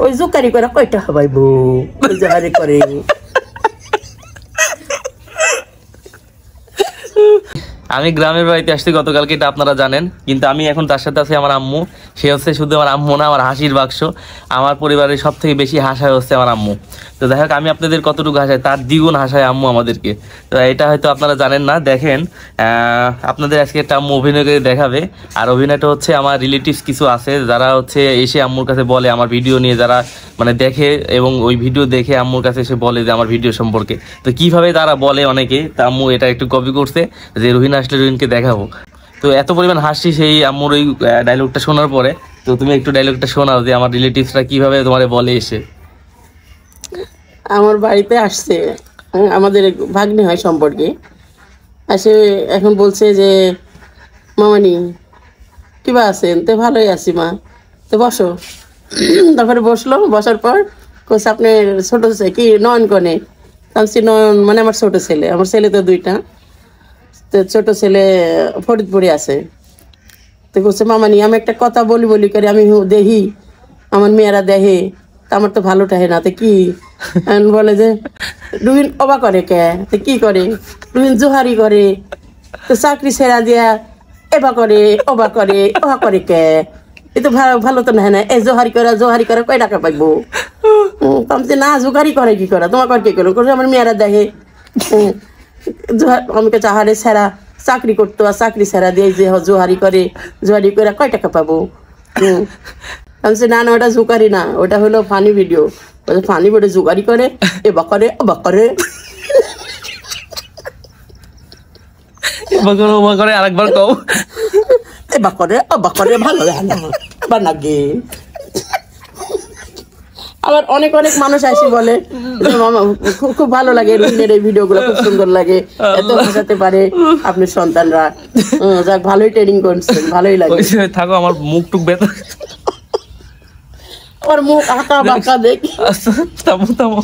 ওই জোকারি করে কয়টা খাবাইবো ওই জাহারে করে। আমি গ্রামের বাড়িতে আসছি গতকালকে, এটা আপনারা জানেন, কিন্তু আমি এখন তার সাথে আছি আমার আম্মু। সে হচ্ছে শুধু আমার আম্মু না, আমার হাসির বাক্স। আমার পরিবারের সব থেকে বেশি হাসায় হচ্ছে আমার আম্মু। তো দেখা যাক আমি আপনাদের কতটুকু হাসাই, তার দ্বিগুণ হাসায় আম্মু আমাদেরকে। তো এটা হয়তো আপনারা জানেন না। দেখেন, আপনাদের আজকে একটা আম্মু অভিনয় করে দেখাবে। আর অভিনয়টা হচ্ছে আমার রিলেটিভস কিছু আছে যারা হচ্ছে এসে আম্মুর কাছে বলে আমার ভিডিও নিয়ে, যারা মানে দেখে এবং ওই ভিডিও দেখে আম্মুর কাছে এসে বলে যে আমার ভিডিও সম্পর্কে। তো কিভাবে তারা বলে অনেকে, তা আম্মু এটা একটু কপি করছে যে রুহিন আসলে রুহিনকে দেখাবো। তো এত পরিমাণ হাসি সেই আম্মুর ওই ডায়লগটা শোনার পরে। তো তুমি একটু ডায়লগটা শোনাও যে আমার রিলেটিভসরা কিভাবে তোমারে বলে এসে। আমার বাড়িতে আসছে, আমাদের এক ভাগ্নি হয় সম্পর্কে, আসে এখন বলছে যে মামানি কিবা আছেন? তো ভালোই আছি মা, তো বসো। তারপরে বসলো, বসার পর কোচ আপনার ছোট কি নয়ন কনে কামসি নয়ন, মানে আমার ছোট ছেলে, আমার ছেলে তো দুইটা, তো ছোট ছেলে ফরিদপুরে আছে। তো বলছে মামানি আমি একটা কথা বলি বলি করে আমি দেখি আমার মেয়েরা দেখে, তা আমার তো ভালো টাহে না, তো কি বলে যে রুহিন অবা করে কে, তো কি করে রুহিন জোহারি করে, তো চাকরি ছেড়া দিয়া এবা করে অবা করে অবা করে কে, এ তো ভালো ভালো তো না, এ জোহারি করে কয় টাকা পাইবো? কমছে না জোগারি করে কি করে, তোমার কর কি করো করে আমার মেয়েরা দেখে। আমাকে চাহারে ছেড়া চাকরি করতো, আর চাকরি ছেড়া দিয়ে যে জোহারি করে কয় টাকা পাবো? আমি না না ওটা জোকারি না, ওটা হলো ফানি ভিডিও। ফানি ভিডিও জোগারি করে এবা করে অবা করে আরেকবার কও। এবা করে অবা করে, ভালো লাগে না আবার নাকি। আবার অনেক অনেক মানুষ আসি বলে মামা খুব খুব ভালো লাগে রুহিনের এই ভিডিওগুলো, খুব সুন্দর লাগে, এত হাসাতে পারে আপনার সন্তানরা। যাক ভালোই ট্রেনিং করছেন, ভালোই লাগে। থাকো, আমার মুখ টুক ব্যথা, আমার মুখ আঁকা বাঁকা দেখি। থামো থামো।